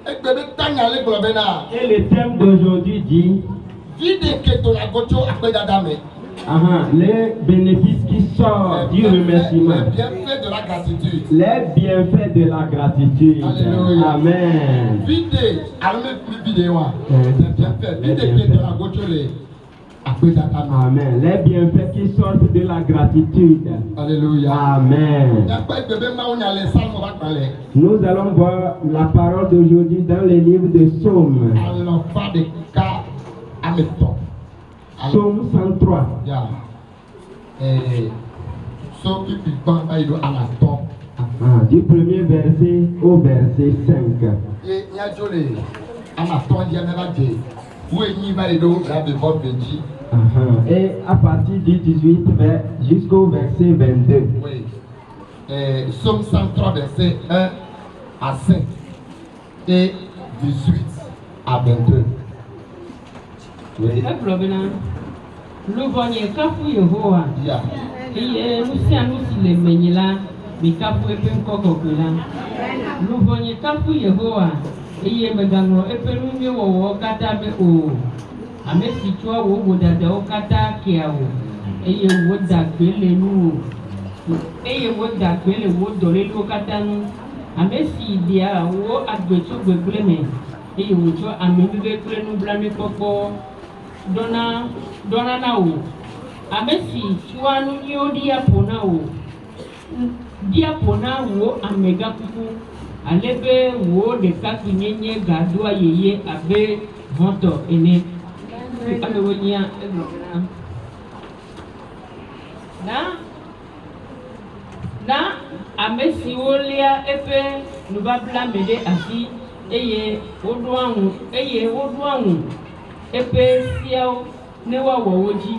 Et le thème d'aujourd'hui dit les bénéfices qui sortent du remerciement. Les bienfaits de la gratitude. Amen. Amen. Les bienfaits qui sortent de la gratitude. Alléluia. Amen. Nous allons voir la parole d'aujourd'hui dans les livres de Psaume. Psaume 103. Du premier verset au verset 5. Et à partir du 18 jusqu'au verset 22. Oui. Psaume 103, verset 1 à 5 et 18 à 22. Oui. Iye megango epelu mi wo kata be o amesi twa wo godada o kata kiawo eye wo da gbele nu eye wo da gbele wo dole lo kata nu amesi dia wo agbetu gbegbele me eye wo twa amebebe kle nu bla mi popo dona na o amesi twa nu ni o dia pona o dia pona wo amega kuku alebe wo de kaku nyenye gadua yeye abe moto ene ame wonya na amesi wolia epe nubabla mede asi eye wodu anwu epe siao ne wa woji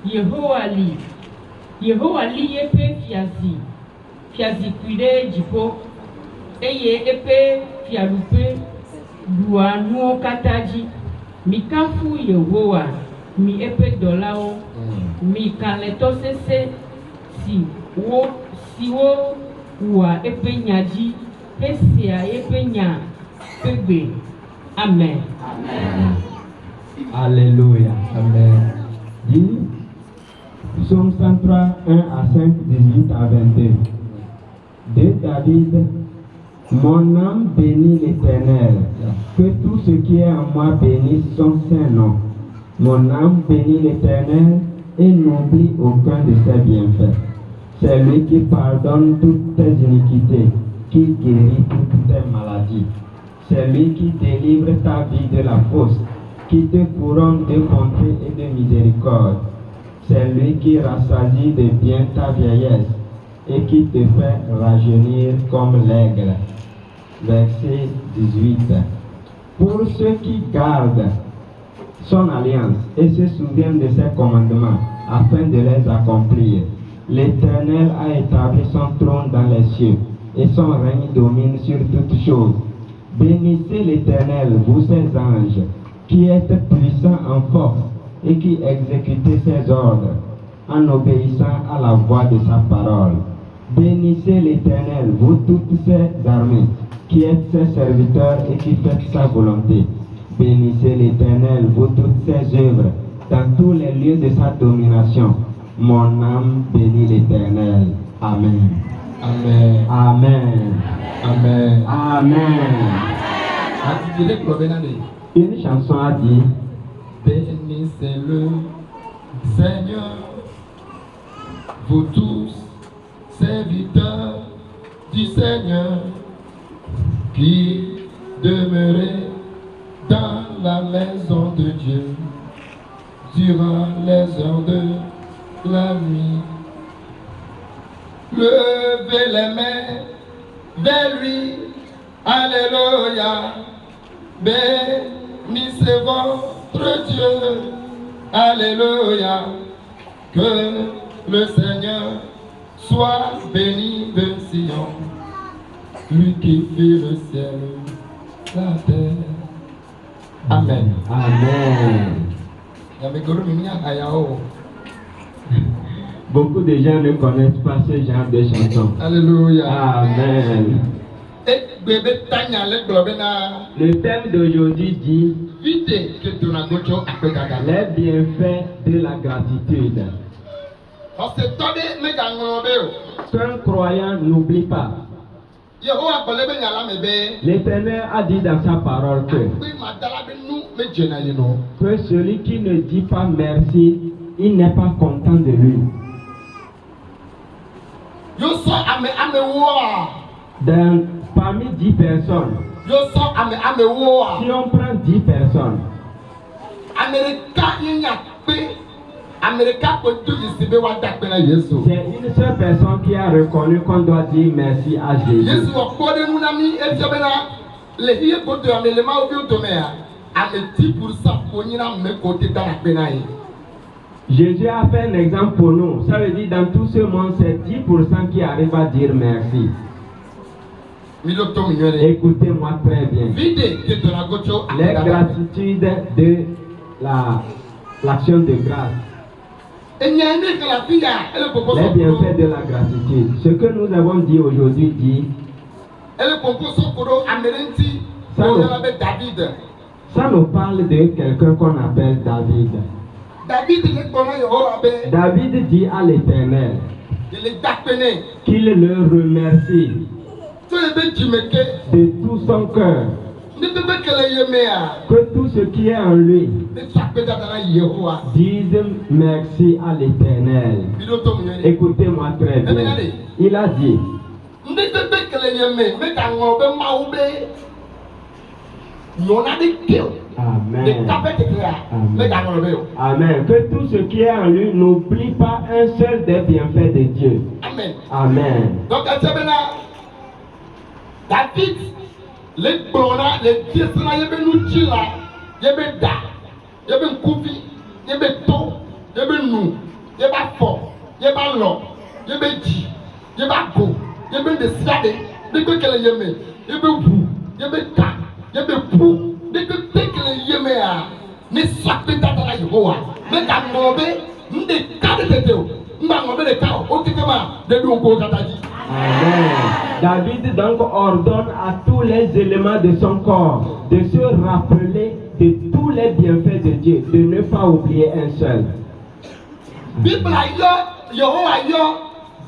Yehowa li epe fiazi kuide jipo eye epe fialupe duanu kataji mikafu Yehowa mi epe dolao mi kaleto sese si wo wa epe nyaji pesia epe nya pegbe. Amen. Alléluia. Amen. Dit Psaume 103, 1 à 5, 18 à 22. De David. Mon âme bénit l'Éternel, que tout ce qui est en moi bénisse son saint nom. Mon âme bénit l'Éternel et n'oublie aucun de ses bienfaits. C'est lui qui pardonne toutes tes iniquités, qui guérit toutes tes maladies. C'est lui qui délivre ta vie de la fosse, qui te couronne de bonté et de miséricorde. C'est lui qui rassasie de bien ta vieillesse et qui te fait rajeunir comme l'aigle. Verset 18. Pour ceux qui gardent son alliance et se souviennent de ses commandements afin de les accomplir, l'Éternel a établi son trône dans les cieux et son règne domine sur toutes choses. Bénissez l'Éternel, vous ses anges, qui êtes puissants en force et qui exécutez ses ordres en obéissant à la voix de sa parole. Bénissez l'Éternel, vous toutes ses armées, qui êtes ses serviteurs et qui faites sa volonté. Bénissez l'Éternel, vous toutes ses œuvres, dans tous les lieux de sa domination. Mon âme bénit l'Éternel. Amen. Amen. Amen. Amen. Amen. Une chanson a dit: bénissez le Seigneur, vous tous, serviteurs du Seigneur, qui demeurez dans la maison de Dieu durant les heures de la nuit. Levez les mains vers lui, alléluia. Bénissez votre Dieu, alléluia. Que le Seigneur soit béni de Sion, lui qui fait le ciel, la terre. Amen. Amen. Beaucoup de gens ne connaissent pas ce genre de chanson. Alléluia. Amen. Et Le thème d'aujourd'hui dit vide que ton agocho apegada. les bienfaits de la gratitude. Qu'un croyant n'oublie pas. L'Éternel a dit dans sa parole que celui qui ne dit pas merci, il n'est pas content de lui. Parmi 10 personnes, si on prend 10 personnes, c'est une seule personne qui a reconnu qu'on doit dire merci à Jésus. Jésus a fait un exemple pour nous. Ça veut dire dans tout ce monde, c'est 10% qui arrivent à dire merci. Écoutez-moi très bien. Les gratitudes de l'action de grâce. Les bienfaits de la gratitude. Ce que nous avons dit aujourd'hui dit. Ça nous parle de quelqu'un qu'on appelle David. David dit à l'Éternel qu'il le remercie de tout son cœur, que tout ce qui est en lui dise merci à l'Éternel. Écoutez-moi très bien. Il a dit Amen. Amen. Que tout ce qui est en lui n'oublie pas un seul des bienfaits de Dieu. Amen. Amen. Donc, David, les blonds, les pièces, il y a des noutils, il y a des da, il y a des coupi, il y a des to, il y a des nous, il y a des fort, il y a des long, il y a des di, il y a des go, il y a des siade, des que les yémé, il y a des bou, il y a des ta, il y a des pou, des que les yémé a, mais ça peut être dans la Yehowa, mais dans le monde, nous des cas de tête, nous avons des cas, autrement, de nous au Katadi. Amen. David donc ordonne à tous les éléments de son corps de se rappeler de tous les bienfaits de Dieu, de ne pas oublier un seul. Bible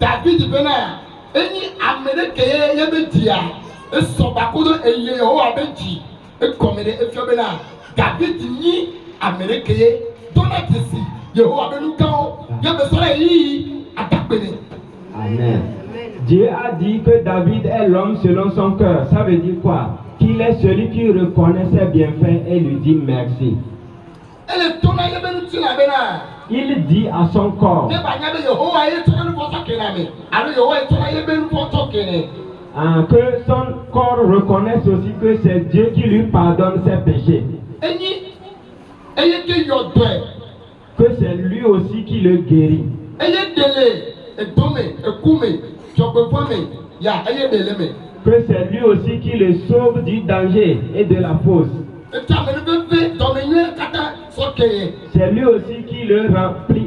David bena eni Amerika yebedia esobakodo eye Yehowa beji ekomede efiobena David ni Amerika ye donatisi Yehowa benu kao yebesora yi atapene. Amen. Dieu a dit que David est l'homme selon son cœur. Ça veut dire quoi? Qu'il est celui qui reconnaît ses bienfaits et lui dit merci. Il dit à son corps que son corps reconnaisse aussi que c'est Dieu qui lui pardonne ses péchés. Que c'est lui aussi qui le guérit. Que c'est lui aussi qui le sauve du danger et de la fosse. C'est lui aussi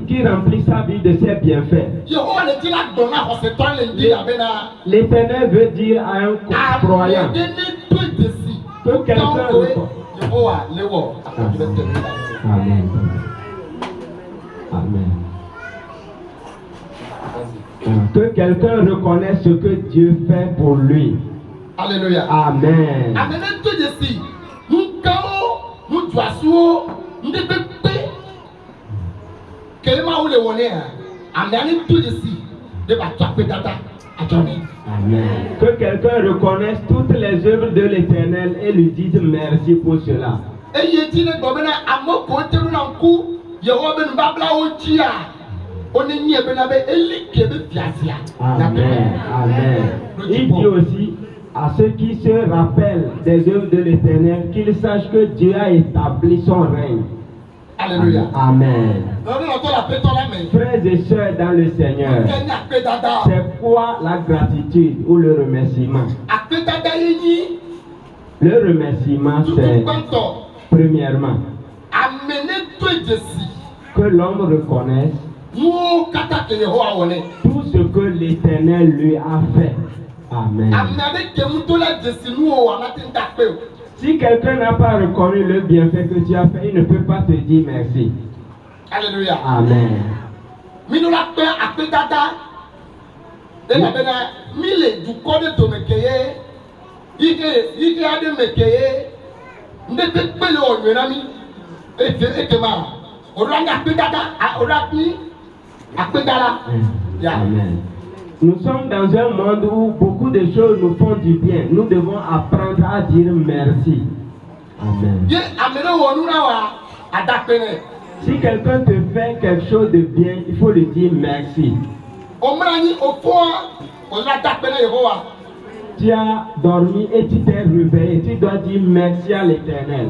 qui remplit sa vie de ses bienfaits. L'Éternel veut dire à un croyant que quelqu'un Amen. Amen. Que quelqu'un reconnaisse ce que Dieu fait pour lui. Alléluia. Amen. Amen. Que quelqu'un reconnaisse toutes les œuvres de l'Éternel et lui dise merci pour cela. Amen. Amen. Il dit aussi à ceux qui se rappellent des œuvres de l'Éternel qu'ils sachent que Dieu a établi son règne. Alléluia. Amen. Frères et sœurs dans le Seigneur, c'est quoi la gratitude ou le remerciement? Le remerciement, c'est premièrement que l'homme reconnaisse tout ce que l'Éternel lui a fait Amen. Si quelqu'un n'a pas reconnu le bienfait que tu as fait, il ne peut pas te dire merci. Alléluia. Amen. Mille du code de Mekeye, Ike a de Mekeye, Ndete Pele o Yenami, Ekema, Oranga Pedada, Oraki, Apedala. Amen. Nous sommes dans un monde où beaucoup de choses nous font du bien. Nous devons apprendre à dire merci. Amen. Si quelqu'un te fait quelque chose de bien, il faut lui dire merci. Tu as dormi et tu t'es réveillé. Tu dois dire merci à l'Éternel.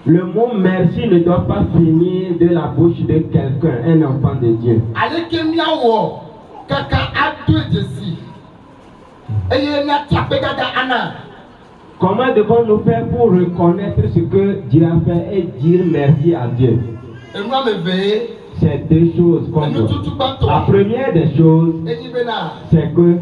Le mot merci ne doit pas finir de la bouche de quelqu'un, un enfant de Dieu. Comment devons-nous faire pour reconnaître ce que Dieu a fait et dire merci à Dieu? C'est deux choses. La première des choses, c'est que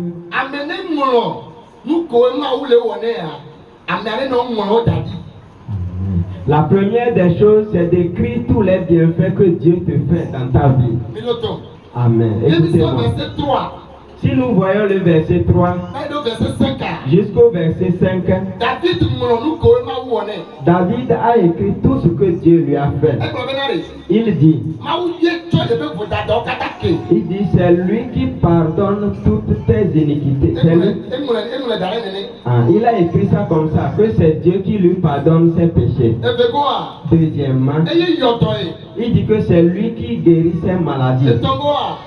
la première des choses, c'est d'écrire tous les bienfaits que Dieu te fait dans ta vie. Amen. Écoutez-moi. Si nous voyons le verset 3 jusqu'au verset 5, David a écrit tout ce que Dieu lui a fait. Il dit, c'est lui qui pardonne toutes tes iniquités. Il a écrit ça comme ça, que c'est Dieu qui lui pardonne ses péchés. Deuxièmement, il dit que c'est lui qui guérit ses maladies.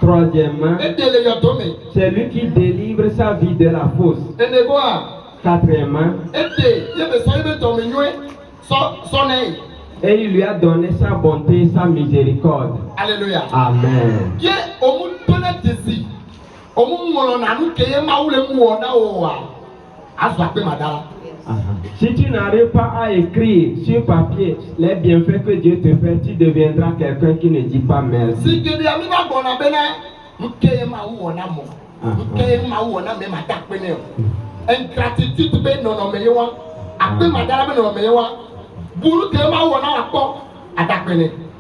Troisièmement, c'est lui qui délivre sa vie de la fosse. Quatrièmement, et il lui a donné sa bonté et sa miséricorde. Alléluia. Amen. Si tu n'arrives pas à écrire sur papier les bienfaits que Dieu te fait, tu deviendras quelqu'un qui ne dit pas merci.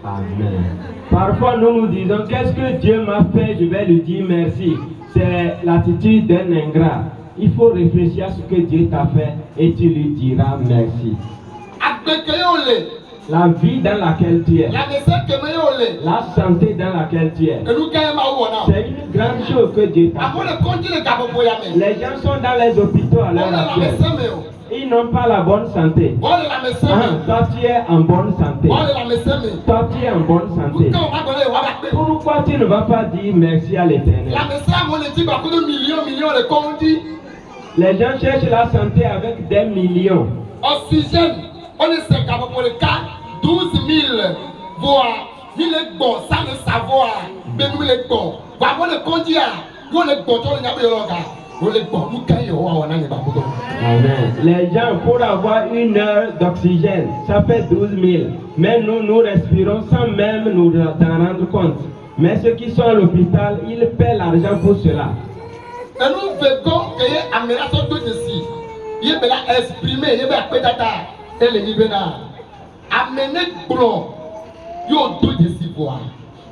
Amen. Parfois nous nous disons, qu'est-ce que Dieu m'a fait, je vais lui dire merci. C'est l'attitude d'un ingrat. Il faut réfléchir à ce que Dieu t'a fait et tu lui diras merci. La vie dans laquelle tu es, la santé dans laquelle tu es, c'est une grande chose que Dieu t'a fait. Les gens sont dans les hôpitaux à l'heure actuelle. Ils n'ont pas la bonne santé. Toi tu es en bonne santé. Toi tu es en bonne santé. Pourquoi tu ne vas pas dire merci à l'Éternel? Les gens cherchent la santé avec des millions. Oxygène, on est 12 000 voix, 1000 bons, sans le savoir, 2000 bons. Voilà le conduire, on est bon, on est bon, Amen. Les gens, pour avoir 1 heure d'oxygène, ça fait 12 000. Mais nous respirons sans même nous en rendre compte. Mais ceux qui sont à l'hôpital, ils paient l'argent pour cela. Et nous voulons que les aménagements de ceci, il y a exprimé, il y a pédata, et les libéra. Amener blanc, il y a deux de ces voix.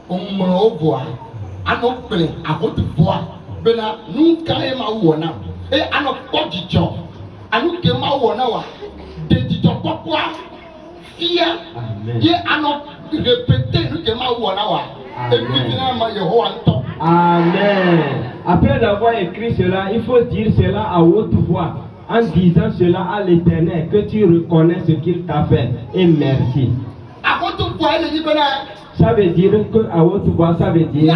On me voit, à nos pleins, à votre voix. Bena, nous, quand même, et à nos portes du job, à nous, qui est de du job, pourquoi? Fier, il y a à nous répéter, nous, qui est et puis finalement, il y a Amen. Après avoir écrit cela, il faut dire cela à haute voix, en disant cela à l'Éternel, que tu reconnais ce qu'il t'a fait et merci. À haute voix, il dit ça veut dire que à haute voix, ça veut dire.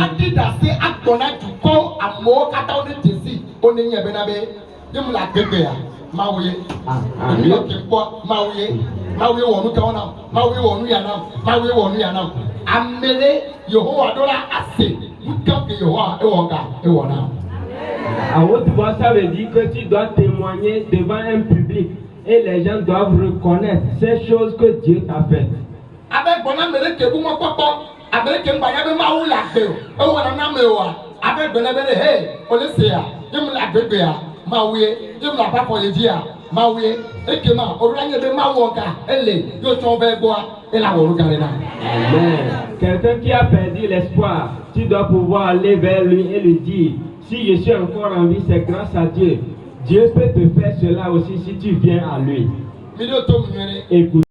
À haute voix, ça veut dire que tu dois témoigner devant un public et les gens doivent reconnaître ces choses que Dieu t'a faites. Abele kemba ya be mawu la gbe o. E wona na me wa. Abe gbele bele hey, olesia. Yem la gbegbe ya. Mawie, yem la pa college ya. Mawie, ekema oranye be mawu ka ele yo chon be boa et la woru garena. Amen. Quelqu'un qui a perdu l'espoir, tu dois pouvoir aller vers lui et lui dire, si je suis encore en vie, c'est grâce à Dieu. Dieu peut te faire cela aussi si tu viens à lui. Video to mnyere. Écoute.